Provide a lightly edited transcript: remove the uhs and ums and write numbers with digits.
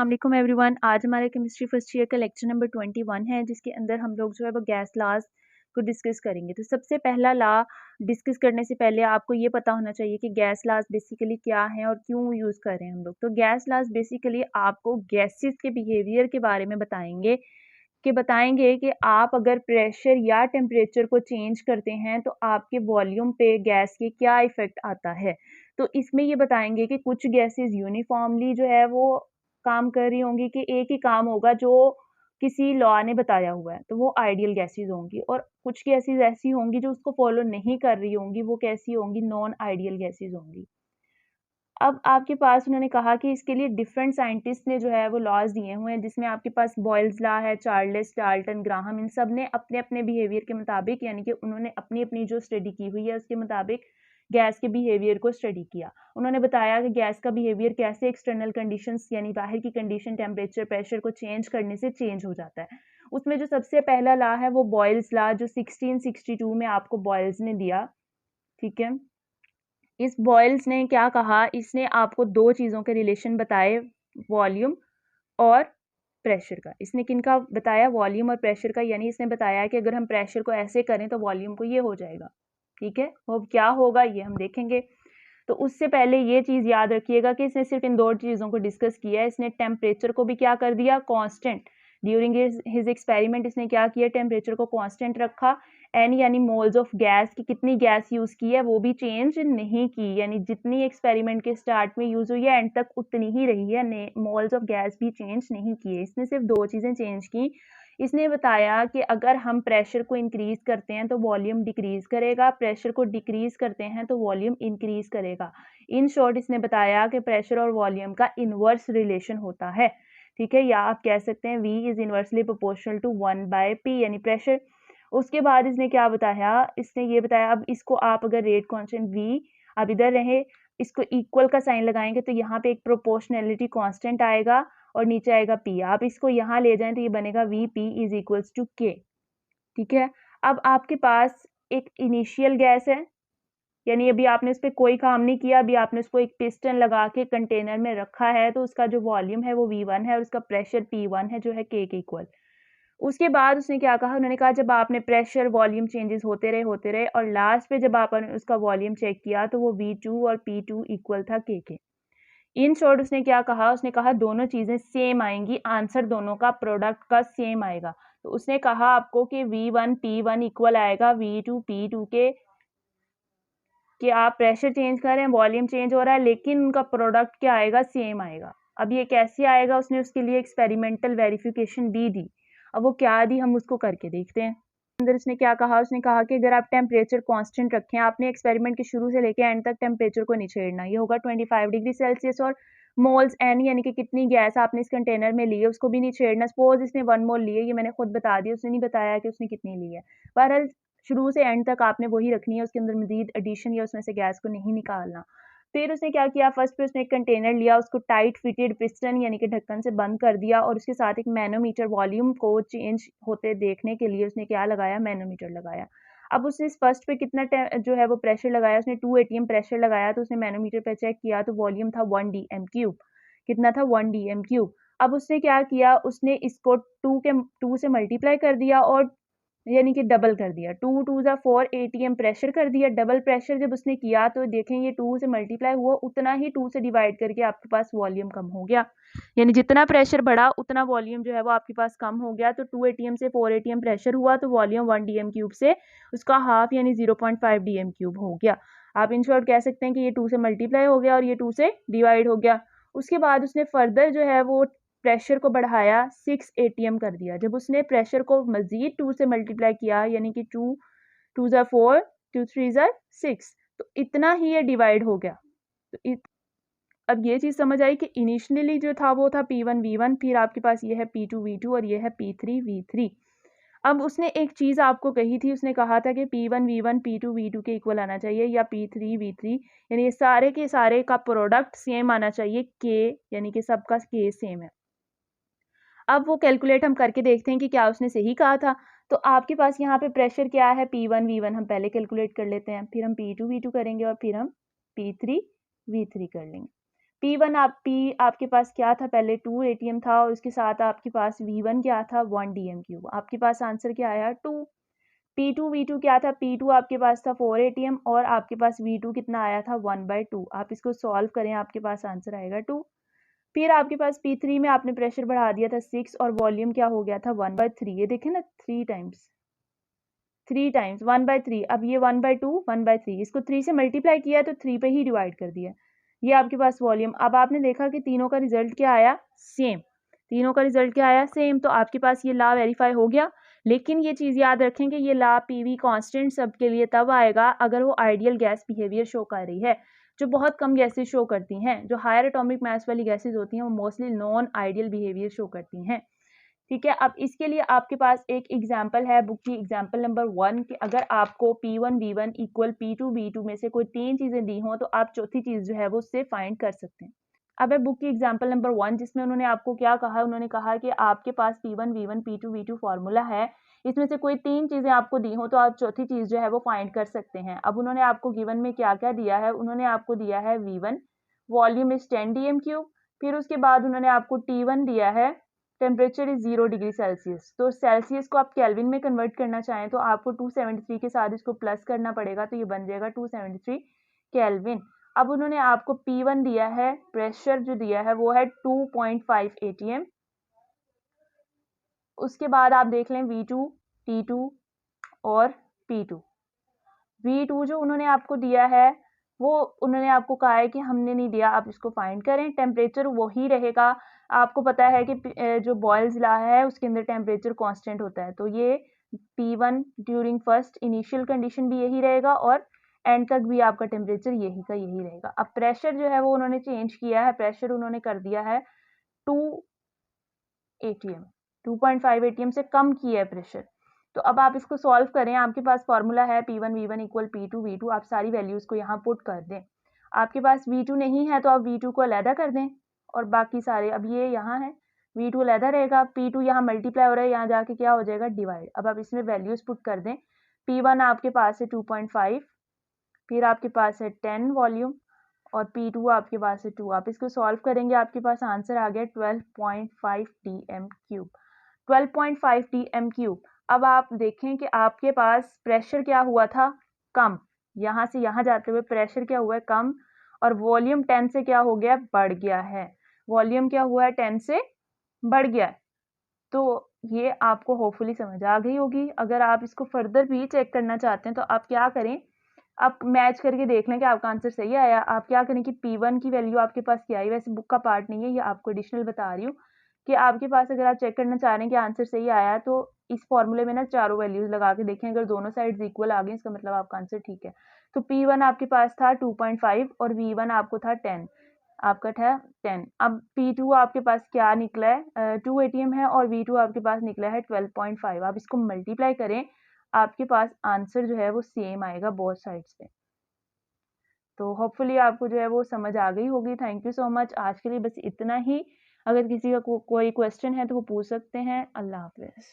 अस्सलाम वालेकुम एवरीवन। आज हमारे केमिस्ट्री फर्स्ट ईयर का लेक्चर नंबर 21 है, जिसके अंदर हम लोग जो है वो गैस लॉज को डिस्कस करेंगे। तो सबसे पहला लॉ डिस्कस करने से पहले आपको ये पता होना चाहिए कि गैस लॉज बेसिकली क्या है और क्यों यूज़ कर रहे हैं हम लोग। तो गैस लॉज बेसिकली आपको गैसेस के बिहेवियर के बारे में बताएंगे कि आप अगर प्रेशर या टेम्परेचर को चेंज करते हैं तो आपके वॉल्यूम पे गैस के क्या इफ़ेक्ट आता है। तो इसमें ये बताएंगे कि कुछ गैसेस यूनिफॉर्मली जो है वो काम कर रही होंगी कि एक ही काम होगा जो किसी लॉ ने बताया हुआ है, तो वो आइडियल गैसेस होंगी, और कुछ गैसेस ऐसी होंगी जो उसको फॉलो नहीं कर रही होंगी, वो कैसी होंगी, नॉन आइडियल गैसेस होंगी। अब आपके पास उन्होंने कहा कि इसके लिए डिफरेंट साइंटिस्ट ने जो है वो लॉज दिए हुए हैं, जिसमें आपके पास बॉयल्स लॉ है, चार्ल्स, डाल्टन, ग्राहम, इन सब ने अपने अपने बिहेवियर के मुताबिक, यानी कि उन्होंने अपनी अपनी जो स्टडी की हुई है उसके मुताबिक गैस के बिहेवियर को स्टडी किया। उन्होंने बताया कि गैस का बिहेवियर कैसे एक्सटर्नल कंडीशंस यानी बाहर की कंडीशन, टेम्परेचर, प्रेशर को चेंज करने से चेंज हो जाता है। उसमें जो सबसे पहला लॉ है वो बॉयल्स लॉ, जो 1662 में आपको बॉयल्स ने दिया। ठीक है, इस बॉयल्स ने क्या कहा, इसने आपको दो चीज़ों के रिलेशन बताए, वॉल्यूम और प्रेशर का। इसने किनका बताया, वॉल्यूम और प्रेशर का। यानी इसने बताया कि अगर हम प्रेशर को ऐसे करें तो वॉल्यूम को ये हो जाएगा। ठीक है, अब क्या होगा ये हम देखेंगे। तो उससे पहले ये चीज़ याद रखिएगा कि इसने सिर्फ इन दो चीज़ों को डिस्कस किया है। इसने टेम्परेचर को भी क्या कर दिया, कांस्टेंट। ड्यूरिंग हिज एक्सपेरिमेंट इसने क्या किया, टेम्परेचर को कांस्टेंट रखा। एन यानी मोल्स ऑफ गैस की कितनी गैस यूज़ की है वो भी चेंज नहीं की, यानी जितनी एक्सपेरिमेंट के स्टार्ट में यूज़ हुई है एंड तक उतनी ही रही है, मोल्स ऑफ गैस भी चेंज नहीं किए। इसने सिर्फ दो चीज़ें चेंज की। इसने बताया कि अगर हम प्रेशर को इंक्रीज करते हैं तो वॉल्यूम डिक्रीज करेगा, प्रेशर को डिक्रीज करते हैं तो वॉल्यूम इंक्रीज करेगा। इन शॉर्ट इसने बताया कि प्रेशर और वॉल्यूम का इनवर्स रिलेशन होता है। ठीक है, या आप कह सकते हैं V is inversely proportional to 1/P, यानी प्रेशर। उसके बाद इसने क्या बताया, इसने ये बताया, अब इसको आप अगर रेट कांस्टेंट V अब इधर रहे, इसको इक्वल का साइन लगाएंगे तो यहाँ पे एक प्रोपोर्शनैलिटी कांस्टेंट आएगा और नीचे आएगा P। आप इसको यहाँ ले जाएं तो ये बनेगा VP is equals to K। ठीक है, अब आपके पास एक इनिशियल गैस है, यानी अभी आपने उस पर कोई काम नहीं किया, अभी आपने उसको एक पिस्टन लगा के कंटेनर में रखा है, तो उसका जो वॉल्यूम है वो V1 है और उसका प्रेशर P1 है जो है K के इक्वल। उसके बाद उसने क्या कहा, उन्होंने कहा जब आपने प्रेशर वॉल्यूम चेंजेस होते रहे और लास्ट पे जब आपने उसका वॉल्यूम चेक किया तो वो V2 और P2 इक्वल था K के। इन शॉर्ट उसने क्या कहा, उसने कहा दोनों चीज़ें सेम आएंगी, आंसर दोनों का प्रोडक्ट का सेम आएगा। तो उसने कहा आपको कि V1 P1 इक्वल आएगा V2 P2 के, कि आप प्रेशर चेंज कर रहे हैं, वॉल्यूम चेंज हो रहा है, लेकिन उनका प्रोडक्ट क्या आएगा, सेम आएगा। अब ये कैसे आएगा, उसने उसके लिए एक्सपेरिमेंटल वेरिफिकेशन भी दी। अब वो क्या दी हम उसको करके देखते हैं। अंदर उसने क्या कहा, उसने कहा कि अगर आप टेम्परेचर कांस्टेंट रखें, आपने एक्सपेरिमेंट के शुरू से लेकर एंड तक टेम्परेचर को नहीं छेड़ना, ये होगा 25 डिग्री सेल्सियस, और मोल्स एन यानी कि कितनी गैस आपने इस कंटेनर में ली है उसको भी नहीं छेड़ना। सपोज इसने 1 मोल ली है, ये मैंने खुद बता दिया, उसने नहीं बताया कि उसने कितनी ली है। बहरहाल शुरू से एंड तक आपने वही रखनी है, उसके अंदर मजीद एडिशन या उसमें से गैस को नहीं निकालना। फिर उसने क्या किया, फर्स्ट पे उसने एक कंटेनर लिया, उसको टाइट फिटेड पिस्टन यानी कि ढक्कन से बंद कर दिया, और उसके साथ एक मैनोमीटर वॉल्यूम को चेंज होते देखने के लिए उसने क्या लगाया, मैनोमीटर लगाया। अब उसने फर्स्ट पे कितना जो है वो प्रेशर लगाया, उसने 2 atm प्रेशर लगाया, तो उसने मैनोमीटर पे चेक किया तो वॉल्यूम था 1 dm³। कितना था, 1 dm³। अब उसने क्या किया, उसने इसको 2 से मल्टीप्लाई कर दिया और यानी कि डबल कर दिया, 2 2 ज़ा 4 atm प्रेशर कर दिया। डबल प्रेशर जब उसने किया तो देखें ये 2 से मल्टीप्लाई हुआ, उतना ही 2 से डिवाइड करके आपके पास वॉल्यूम कम हो गया, यानी जितना प्रेशर बढ़ा उतना वॉल्यूम जो है वो आपके पास कम हो गया। तो 2 atm से 4 atm प्रेशर हुआ तो वॉल्यूम 1 dm³ से उसका हाफ यानी 0.5 dm³ हो गया। आप इन शॉर्ट कह सकते हैं कि ये 2 से मल्टीप्लाई हो गया और ये 2 से डिवाइड हो गया। उसके बाद उसने फर्दर जो है वो प्रेशर को बढ़ाया, 6 atm कर दिया। जब उसने प्रेशर को मजीद 2 से मल्टीप्लाई किया, यानी कि 2 2 ज़ा 4 2 3 ज़ा 6, तो इतना ही ये डिवाइड हो गया। तो अब ये चीज़ समझ आई कि इनिशियली जो था वो था P1 V1, फिर आपके पास ये है P2 V2 और ये है P3 V3। अब उसने एक चीज़ आपको कही थी, उसने कहा था कि P1 V1 P2 V2 के इक्वल आना चाहिए, या P3 V3, यानी ये सारे के सारे का प्रोडक्ट सेम आना चाहिए, K यानी कि सबका K सेम है। अब वो कैलकुलेट हम करके देखते हैं कि क्या उसने सही कहा था। तो आपके पास यहाँ पे प्रेशर क्या है, P1 V1 हम पहले कैलकुलेट कर लेते हैं, फिर हम P2 V2 करेंगे और फिर हम P3 V3 कर लेंगे। P1 आपके पास क्या था पहले 2 ATM था और उसके साथ आपके पास V1 क्या था 1 DM³ आपके पास आंसर क्या आया 2। P2 V2 क्या था P2 आपके पास था 4 ATM और आपके पास V2 कितना आया था 1/2 आप इसको सॉल्व करें आपके पास आंसर आएगा 2। फिर आपके पास P3 में आपने प्रेशर बढ़ा दिया था 6 और वॉल्यूम क्या हो गया था 1/3 ये देखें ना 3 टाइम्स 1/3 अब ये 1/2 1/3 इसको 3 से मल्टीप्लाई किया तो 3 पे ही डिवाइड कर दिया ये आपके पास वॉल्यूम। अब आपने देखा कि तीनों का रिजल्ट क्या आया सेम तीनों का रिजल्ट क्या आया सेम तो आपके पास ये ला वेरीफाई हो गया। लेकिन ये चीज़ याद रखें कि ये ला पीवी कांस्टेंट सब के लिए तब आएगा अगर वो आइडियल गैस बिहेवियर शो कर रही है जो बहुत कम गैसेज शो करती हैं जो हायर एटॉमिक मास वाली गैसेज होती हैं वो mostly non ideal behaviour show करती हैं। ठीक है अब इसके लिए आपके पास एक एग्जाम्पल है बुक की एग्जाम्पल नंबर 1 कि अगर आपको P1 V1 equal P2 V2 में से कोई 3 चीज़ें दी हों तो आप चौथी चीज़ जो है वो उससे फाइंड कर सकते हैं। अब है बुक की एग्जाम्पल नंबर 1 जिसमें उन्होंने आपको क्या कहा उन्होंने कहा कि आपके पास P1 V1 P2 V2 formula है इसमें से कोई 3 चीज़ें आपको दी हों तो आप चौथी चीज़ जो है वो फाइंड कर सकते हैं। अब उन्होंने आपको गिवन में क्या क्या दिया है उन्होंने आपको दिया है V1 वॉल्यूम इज 10 DM³ फिर उसके बाद उन्होंने आपको T1 दिया है टेम्परेचर इज 0 डिग्री सेल्सियस तो सेल्सियस को आप केल्विन में कन्वर्ट करना चाहें तो आपको 273 के साथ इसको प्लस करना पड़ेगा तो ये बन जाएगा 273 केल्विन। अब उन्होंने आपको P1 दिया है प्रेशर जो दिया है वो है 2.5 ATM। उसके बाद आप देख लें V2 T2 और P2 V2 जो उन्होंने आपको दिया है वो उन्होंने आपको कहा है कि हमने नहीं दिया आप इसको फाइंड करें टेम्परेचर वही रहेगा। आपको पता है कि जो बॉयल्स लॉ है उसके अंदर टेम्परेचर कांस्टेंट होता है तो ये P1 during first initial condition भी यही रहेगा और एंड तक भी आपका टेम्परेचर यही का यही रहेगा। अब प्रेशर जो है वो उन्होंने चेंज किया है प्रेशर उन्होंने कर दिया है 2 ATM 2.5 ATM से कम किया है प्रेशर। तो अब आप इसको सॉल्व करें आपके पास फॉर्मूला है P1 V1 equal P2 V2 आप सारी वैल्यूज़ को यहाँ पुट कर दें। आपके पास V2 नहीं है तो आप V2 को अलहदा कर दें और बाकी सारे अब ये यहाँ है V2 अलहदा रहेगा P2 यहाँ मल्टीप्लाई हो रहा है यहाँ जाके क्या हो जाएगा डिवाइड। अब आप इसमें वैल्यूज़ पुट कर दें P1 आपके पास है 2.5 फिर आपके पास है 10 वॉल्यूम और P2 आपके पास है 2 आप इसको सॉल्व करेंगे आपके पास आंसर आ गया 12.5 DM³। 12.5 DM³। अब आप देखें कि आपके पास प्रेशर क्या हुआ था कम यहाँ से यहाँ जाते हुए प्रेशर क्या हुआ है कम और वॉल्यूम 10 से क्या हो गया बढ़ गया है वॉल्यूम क्या हुआ है 10 से बढ़ गया है। तो ये आपको होपफुली समझ आ गई होगी। अगर आप इसको फर्दर भी चेक करना चाहते हैं तो आप क्या करें आप मैच करके देख लें कि आपका आंसर सही आया। आप क्या करें कि P1 की वैल्यू आपके पास क्या आई वैसे बुक का पार्ट नहीं है ये आपको एडिशनल बता रही हूँ कि आपके पास अगर आप चेक करना चाह रहे हैं कि आंसर सही आया तो इस फॉर्मूले में ना चारों वैल्यूज लगा के देखें अगर दोनों साइड्स इक्वल आ गई इसका मतलब आपका आंसर ठीक है। तो P1 आपके पास था 2.5 और V1 आपको था 10 आपका था 10। अब P2 आपके पास क्या निकला है 2 ATM है और V2 आपके पास निकला है 12.5 आप इसको मल्टीप्लाई करें आपके पास आंसर जो है वो सेम आएगा बोथ साइड्स पे। तो होपफुली आपको जो है वो समझ आ गई होगी। थैंक यू सो मच आज के लिए बस इतना ही। अगर किसी का कोई क्वेश्चन है तो वो पूछ सकते हैं। अल्लाह हाफिज़।